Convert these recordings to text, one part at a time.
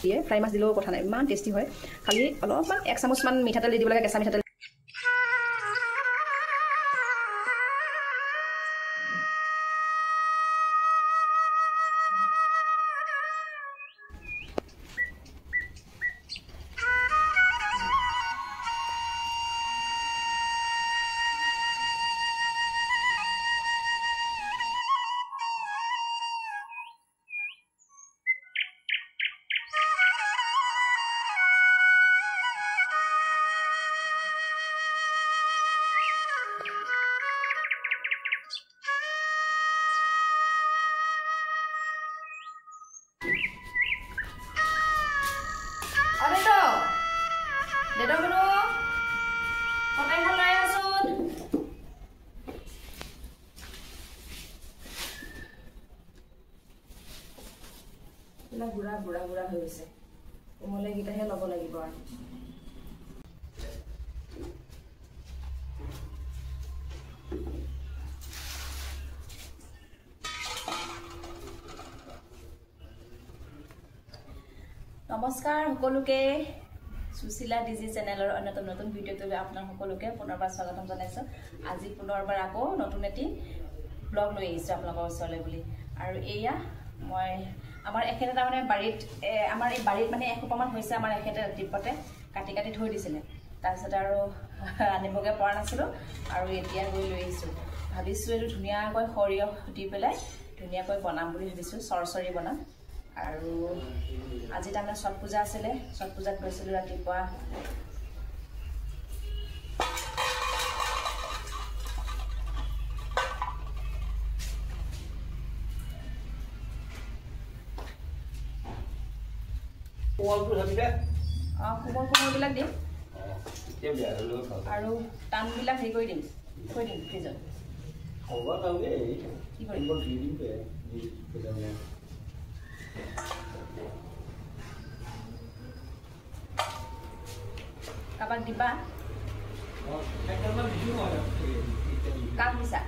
দিয়ে ফ্ৰাই মাছ দিলেও কথা নাই ইমান টেষ্টি হয় খালি অলপমান 1 চামুচমান মিঠাতেল দি দিব লাগে কেঁচা মিঠাতেল বুঢ়া বুঢ়া বুঢ়া হৈ গৈছে কোমলে গিটাহে ল'ব লাগিব আৰু নমস্কাৰ সকলোকে সুশীলা ডিজি চেনেলৰ অন্যতম নতুন ভিডিঅ'টোলৈ আপোনাক সকলোকে পুনৰবাৰ স্বাগতম জনাইছো আজি পুনৰবাৰ আকৌ নতুন এটি ব্লগ লৈ আহিছো আপোনালোকৰ ওচৰলৈ বুলি আৰু এয়া মই আমাৰ এখেতে তাৰমানে বাৰীত আমাৰ এই বাৰীত মানে একোপামান হৈছে আমাৰ এখেতে ৰাতিপুৱাতে কাটি কাটি থৈ দিছিলে তাৰপিছত আৰু আনিবগে পৰা নাছিলো আৰু এতিয়া গৈ লৈ আহিছো ভাবিছো এইটো ধুনীয়াকৈ সৰিয়হ দি পেলাই ধুনীয়াকৈ বনাম বুলি ভাবিছো চৰচৰি বনাম আৰু আজি তাৰমানে ছট পূজা আছিলে ছট পূজাত গৈছিলো ৰাতিপুৱা কোমল কোমলবিলাক দিম আৰু টানবিলাক হেৰি কৰি দিম থৈ দিম ফ্ৰিজত কাবাক দিবা কাক দিছা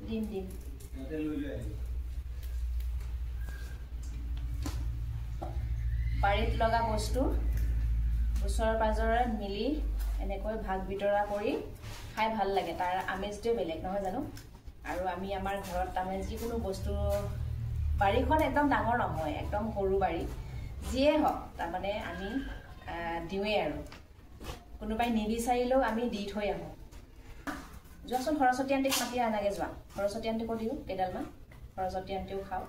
দিম দিম বাৰীত লগা বস্তু ওচৰৰ পাজৰে মিলি এনেকৈ ভাগ বিতৰা কৰি খাই ভাল লাগে তাৰ আমেজটোৱে বেলেগ নহয় জানো আৰু আমি আমাৰ ঘৰত তাৰমানে যিকোনো বস্তু বাৰীখন একদম ডাঙৰ নহয় একদম সৰু বাৰী যিয়ে হওক তাৰমানে আমি দিওঁৱেই আৰু কোনোবাই নিবিচাৰিলেও আমি দি থৈ আহোঁ যোৱাচোন সৰস্বতী আন্টিক মাতি আনাগে যোৱা সৰস্বতী আন্টিকো দিওঁ কেইডালমান সৰস্বতী আন্টিও খাওঁ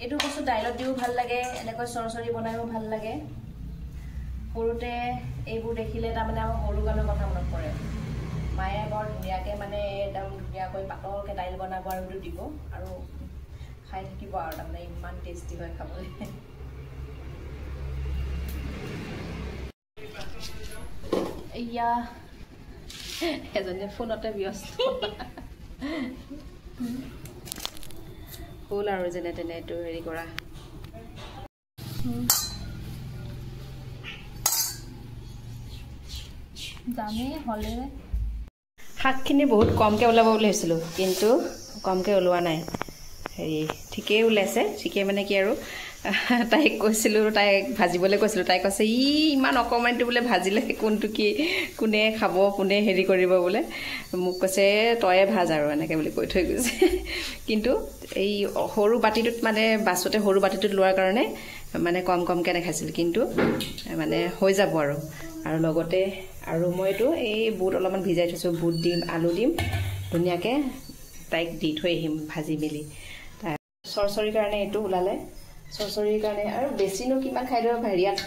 এইটো বস্তু দাইলত দিও ভাল লাগে এনেকৈ চৰচৰি বনাইও ভাল লাগে সৰুতে এইবোৰ দেখিলে তাৰমানে আমাৰ সৰু গানৰ কথা মনত পৰে মায়ে বৰ ধুনীয়াকৈ মানে একদম ধুনীয়াকৈ পাতলকৈ দাইল বনাব আৰু এইটো দিব আৰু খাই থাকিব আৰু তাৰমানে ইমান টেষ্টি হয় খাবলৈ এয়া এজনীয়ে ফোনতে ব্যস্ত হ'ল আৰু যেনে তেনে এইটো হেৰি কৰা দামেই হ'লে শাকখিনি বহুত কমকৈ ওলাব বুলি ভাবিছিলোঁ কিন্তু কমকৈ ওলোৱা নাই হেৰি ঠিকেই ওলাইছে ঠিকেই মানে কি আৰু তাইক কৈছিলোঁ তাইক ভাজিবলৈ কৈছিলোঁ তাই কৈছে ইমান অকণমানিটো বোলে ভাজিলে কোনটো কি কোনে খাব কোনে হেৰি কৰিব বোলে মোক কৈছে তয়ে ভাজ আৰু এনেকৈ বুলি কৈ থৈ গৈছে কিন্তু এই সৰু বাতিটোত মানে বাছতে সৰু বাতিটোত লোৱাৰ কাৰণে মানে কম কমকৈ দেখাইছিল কিন্তু মানে হৈ যাব আৰু লগতে আৰু মইতো এই বুট অলপমান ভিজাই থৈছোঁ বুট দিম আলু দিম ধুনীয়াকৈ তাইক দি থৈ আহিম ভাজি মেলি চৰচৰিৰ কাৰণে এইটো ওলালে চৰচৰিৰ কাৰণে আৰু বেছিনো কিমান খাই দিব হেৰিয়াত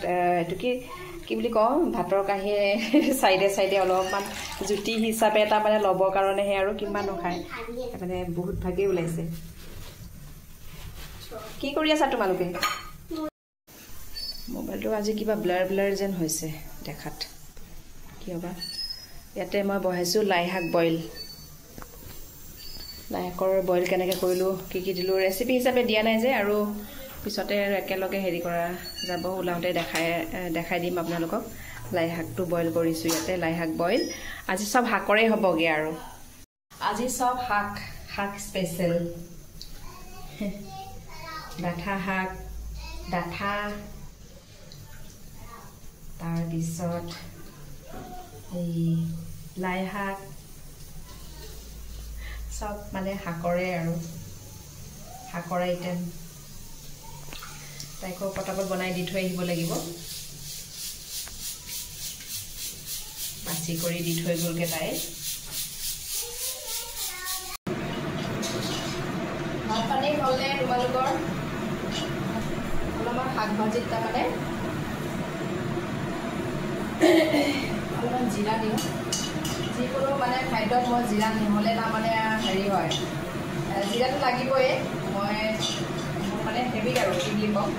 এইটো কি বুলি কওঁ ভাতৰ কাঁহীয়ে চাইডে চাইডে অলপমান জুতি হিচাপে এটা মানে ল'বৰ কাৰণেহে আৰু কিমানো খায় মানে বহুত ভাগেই ওলাইছে কি কৰি আছা তোমালোকে মোবাইলটো আজি কিবা ব্লাৰ ব্লাৰ যেন হৈছে দেখাত কিয় বা ইয়াতে মই বহাইছোঁ লাই শাক বইল লাই শাকৰ বইল কেনেকৈ কৰিলোঁ কি দিলোঁ ৰেচিপি হিচাপে দিয়া নাই যে আৰু পিছতে একেলগে হেৰি কৰা যাব ওলাওঁতে দেখাই দিম আপোনালোকক লাই শাকটো বইল কৰিছোঁ ইয়াতে লাই শাক বইল আজি চব শাকৰে হ'বগৈ আৰু আজি চব শাক স্পেচিয়েল ডাঠা শাক ডাঠা তাৰপিছত এই লাই শাক সব মানে শাকৰে আৰু শাকৰ আইটেম তাইকো পটাপট বনাই দি থৈ আহিব লাগিব বাছি কৰি দি থৈ গ'লগে তাই ভাত পানী হ'লে তোমালোকৰ অলপমান শাক ভাজিত তাৰমানে অলপমান জিৰা দিওঁ যিকোনো মানে খাদ্যত মই জিৰা নহ'লে তাৰমানে হেৰি হয় জিৰাটো লাগিবই মই মোৰ মানে হেবিট আৰু কি বুলি ক'ম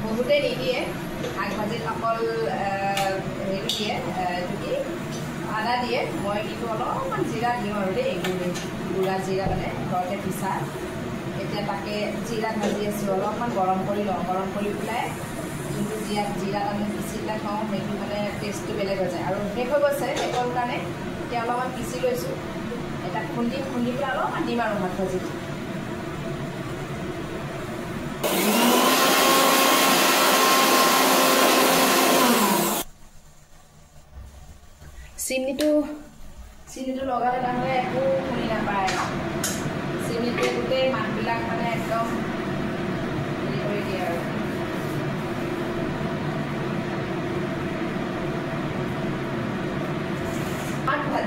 বহুতেই নিদিয়ে শাক ভাজিত অকল হেৰি দিয়ে এইটো কি আদা দিয়ে মই কিন্তু অলপমান জিৰা দিওঁ আৰু দেই গুড়া জিৰা মানে ঘৰতে পিছা এতিয়া তাকে জিৰা ভাজি আছোঁ অলপমান গৰম কৰি লওঁ গৰম কৰি পেলাই যোনটো জিৰা আমি পিচি পেলাই থওঁ সেইটো মানে টেষ্টটো বেলেগ হৈ যায় আৰু শেষ হৈ গৈছে শেষৰ কাৰণে এতিয়া অলপমান পিচি লৈছোঁ এটা খুন্দি পেলাই অলপমান দিম আৰু ভাত ভাজিত চিনিটো লগালে তাৰমানে একো শুনি নাপায় চিনিটোৱে গোটেই মাছবিলাক মানে একদম হেৰি কৰি দিয়ে আৰু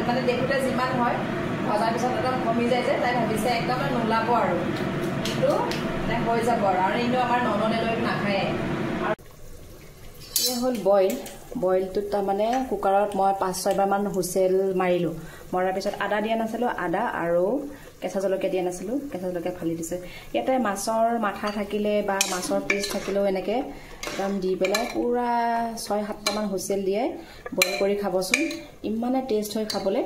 মানে দেখোঁতে যিমান হয় ভজাৰ পিছত একদম কমি যায় যে তাই ভাবিছে একদম নোলাব আৰু কিন্তু মানে হৈ যাব আৰু এনেও আমাৰ নননেলৈতো নাখায়ে আৰু এয়া হ'ল বইলটোত তাৰমানে কুকাৰত মই 5-6 বাৰমান হুইচেল মাৰিলোঁ মৰাৰ পিছত আদা দিয়া নাছিলোঁ আদা আৰু কেঁচা জলকীয়া দিয়া নাছিলোঁ কেঁচা জলকীয়া ফালি দিছোঁ ইয়াতে মাছৰ মাথা থাকিলে বা মাছৰ পিচ থাকিলেও এনেকৈ একদম দি পেলাই পূৰা 6-7টামান হুইচেল দিয়ে বইল কৰি খাবচোন ইমানে টেষ্ট হয় খাবলৈ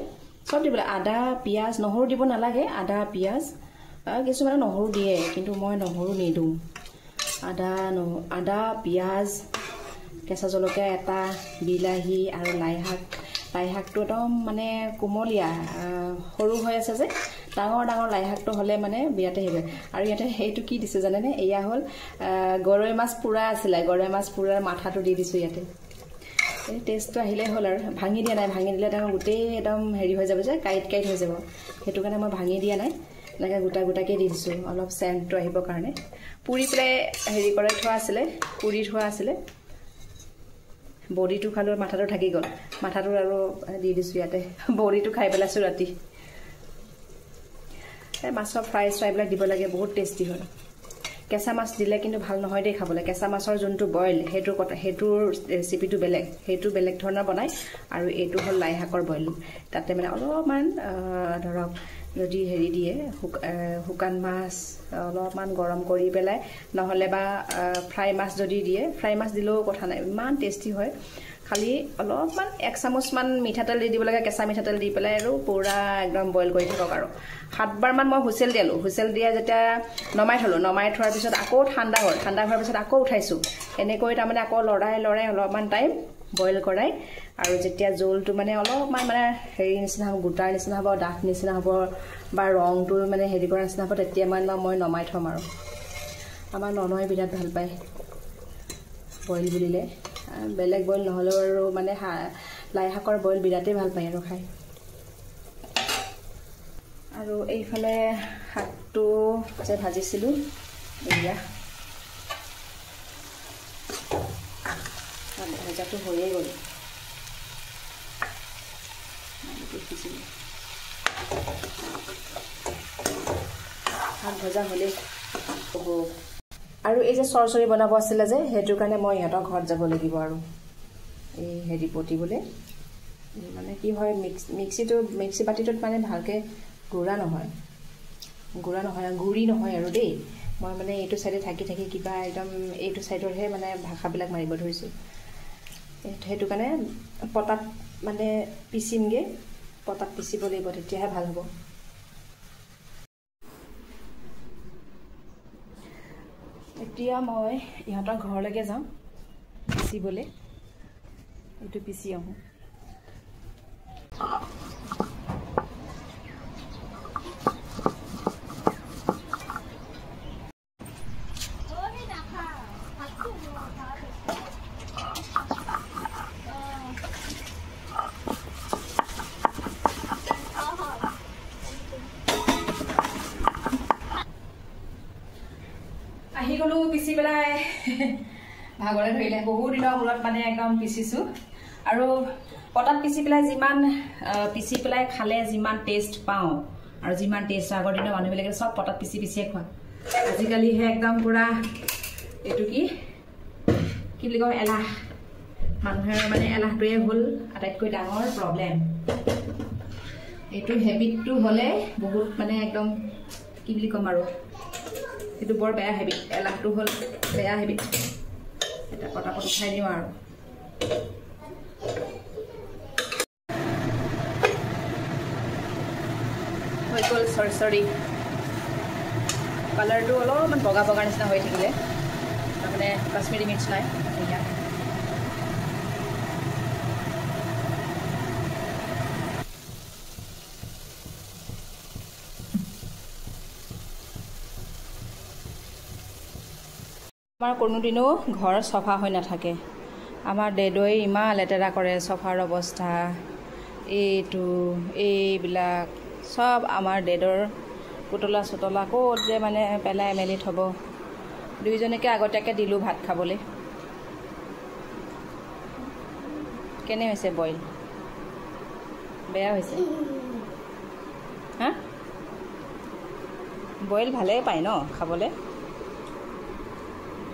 চব দিবলৈ আদা পিঁয়াজ নহৰু দিব নালাগে আদা পিঁয়াজ কিছুমানে নহৰু দিয়ে কিন্তু মই নহৰু নিদিওঁ আদা পিঁয়াজ কেঁচা জলকীয়া এটা বিলাহী আৰু লাই শাকটো একদম মানে কোমলীয়া সৰু হৈ আছে যে ডাঙৰ লাই শাকটো হ'লে মানে বিৰাটে হেৰি আৰু ইয়াতে সেইটো কি দিছোঁ জানেনে এয়া হ'ল গৰৈ মাছ পোৰা আছিলে গৰৈ মাছ পোৰাৰ মাথাটো দি দিছোঁ ইয়াতে এই টেষ্টটো আহিলেই হ'ল আৰু ভাঙি দিয়া নাই ভাঙি দিলে তাৰ গোটেই একদম হেৰি হৈ যাব যে কাইট হৈ যাব সেইটো কাৰণে মই ভাঙি দিয়া নাই এনেকৈ গোটাকৈ দি দিছোঁ অলপ চেণ্টটো আহিবৰ কাৰণে পুৰি পেলাই হেৰি কৰি থোৱা আছিলে বডিটো খালোঁ মাথাটো থাকি গ'ল মাথাটো আৰু দি দিছোঁ ইয়াতে বডিটো খাই পেলাইছোঁ ৰাতি এই মাছৰ ফ্ৰাইবিলাক দিব লাগে বহুত টেষ্টি হয় কেঁচা মাছ দিলে কিন্তু ভাল নহয় দেই খাবলৈ কেঁচা মাছৰ যোনটো বইল সেইটোৰ ৰেচিপিটো সেইটো বেলেগ ধৰণৰ বনায় আৰু এইটো হ'ল লাই শাকৰ বইল তাতে মানে অলপমান ধৰক যদি হেৰি দিয়ে শুকান মাছ অলপমান গৰম কৰি পেলাই নহ'লে বা ফ্ৰাই মাছ যদি দিয়ে ফ্ৰাই মাছ দিলেও কথা নাই ইমান টেষ্টি হয় খালি অলপমান 1 চামুচমান মিঠাতেল দি দিব লাগে কেঁচা মিঠাতেল দি পেলাই আৰু পূৰা একদম বইল কৰি থাকক আৰু 7 বাৰমান মই হুইচেল দিয়া যেতিয়া নমাই থোৱাৰ পিছত আকৌ ঠাণ্ডা হোৱাৰ পিছত আকৌ উঠাইছোঁ এনেকৈ তাৰমানে আকৌ লৰাই অলপমান টাইম বইল কৰাই আৰু যেতিয়া জোলটো মানে অলপমান মানে হেৰি নিচিনা হ'ব গোটাৰ নিচিনা হ'ব ডাঠ নিচিনা হ'ব বা ৰংটো মানে হেৰি কৰাৰ নিচিনা হ'ব তেতিয়া মানে মই নমাই থ'ম আৰু আমাৰ ননয়ে বিৰাট ভাল পায় বইল বুলিলে বেলেগ বইল নহ'লেও আৰু মানে লাই শাকৰ বইল বিৰাটেই ভাল পায় আৰু খাই আৰু এইফালে শাকটো যে ভাজিছিলোঁ এয়া ভাজাটো হৈয়ে গ'ল শাক ভজা হ'লেই হ'ব আৰু এই যে চৰচৰি বনাব আছিলে যে সেইটো কাৰণে মই ইহঁতৰ ঘৰত যাব লাগিব আৰু এই হেৰি পতিবলৈ মানে কি হয় মিক্সি বাতিটোত মানে ভালকৈ গুড়ি নহয় আৰু দেই মই মানে এইটো চাইডে থাকি কিবা একদম এইটো চাইডৰহে মানে ভাষাবিলাক মাৰিব ধৰিছোঁ সেইটো কাৰণে পটাত মানে পিচিমগৈ পটাত পিচিব লাগিব তেতিয়াহে ভাল হ'ব এতিয়া মই ইহঁতৰ ঘৰলৈকে যাওঁ পিচিবলৈ এইটো পিচি আহোঁ ভাগৰে ধৰিলে বহুত দিনৰ মূৰত মানে একদম পিচিছোঁ আৰু পটাত পিচি পেলাই যিমান পিচি পেলাই খালে যিমান টেষ্ট পাওঁ আৰু যিমান টেষ্ট আগৰ দিনৰ মানুহবিলাকে চব পটাত পিচি পিচিয়ে খোৱা আজিকালিহে একদম পুৰা এইটো কি বুলি কয় এলাহ মানুহৰ মানে এলাহটোৱে হ'ল আটাইতকৈ ডাঙৰ প্ৰব্লেম এইটো হেবিটটো হ'লে বহুত মানে একদম কি বুলি ক'ম আৰু এইটো বৰ বেয়া হেবিট এলাহটো হ'ল বেয়া হেবিট এটা পটাপট উঠাই দিওঁ আৰু হৈ গ'ল চৰি কালাৰটো অলপমান বগা বগা নিচিনা হৈ থাকিলে তাৰমানে কাশ্মীৰী মিৰ্চ নাই এয়া আমাৰ কোনোদিনো ঘৰ চফা হৈ নাথাকে আমাৰ দেদৈ ইমান লেতেৰা কৰে চফাৰ অৱস্থা এইবিলাক সব আমাৰ দেদৰ পুতলা চুতলা ক'ত যে মানে পেলাই মেলি থ'ব দুইজনকে আগতীয়াকৈ দিলোঁ ভাত খাবলৈ কেনে হৈছে বইল বেয়া হৈছে হা বইল ভালেই পায় ন খাবলৈ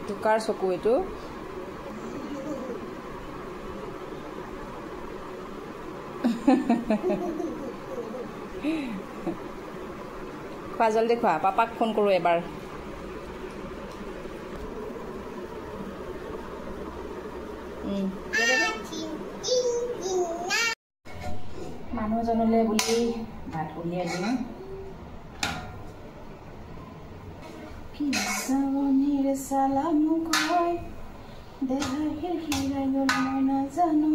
টুকাৰ চকু এইটো খোৱা জলদি খোৱা পাপাক ফোন কৰোঁ এবাৰ মানুহজনলৈ বুলি ভাত উলিয়াই দিওঁ কিনিৰ চালাম কয় দেহাহিৰ হিৰাই গ'ল মই নাজানো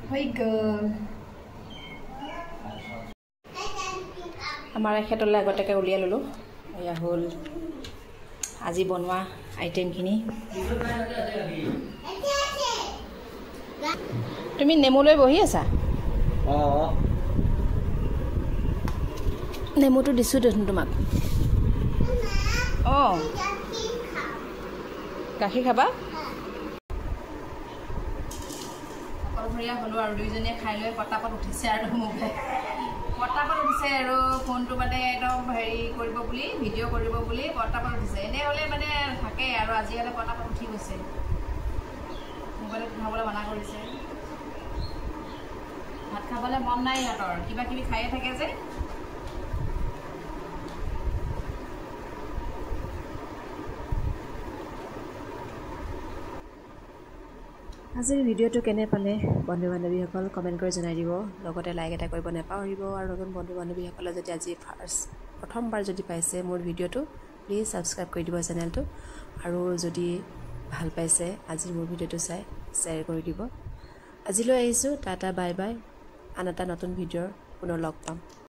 হৈ গ'ল আমাৰ এখেতলৈ আগতীয়াকৈ উলিয়াই ল'লোঁ এয়া হ'ল আজি বনোৱা আইটেমখিনি তুমি নেমু লৈ বহি আছা নেমুটো দিছোঁ দেখোন তোমাক অঁ গাখীৰ খাবা অকলশৰীয়া হ'লোঁ আৰু দুইজনীয়ে খাই লৈ পটাপট উঠিছে আৰু পটাপট উঠিছে আৰু ফোনটো মানে একদম হেৰি কৰিব বুলি ভিডিঅ' কৰিব বুলি পটাপট উঠিছে এনেই হ'লে মানে থাকে আৰু আজি হ'লে পটাপট উঠি গৈছে মোবাইলত উঠাবলৈ মানা কৰিছে ভাত খাবলৈ মন নাই সিহঁতৰ কিবা কিবি খায়ে থাকে যে আজিৰ ভিডিঅ'টো কেনে পালে বন্ধু বান্ধৱীসকল কমেণ্ট কৰি জনাই দিব লগতে লাইক এটা কৰিব নাপাহৰিব আৰু নতুন বন্ধু বান্ধৱীসকলে যদি আজি প্ৰথমবাৰ যদি পাইছে মোৰ ভিডিঅ'টো প্লিজ ছাবস্ক্ৰাইব কৰি দিব চেনেলটো আৰু যদি ভাল পাইছে আজিৰ মোৰ ভিডিঅ'টো চাই শ্বেয়াৰ কৰি দিব আজিলৈ আহিছোঁ টাটা বাই বাই আন এটা নতুন ভিডিঅ'ৰ পুনৰ লগ পাম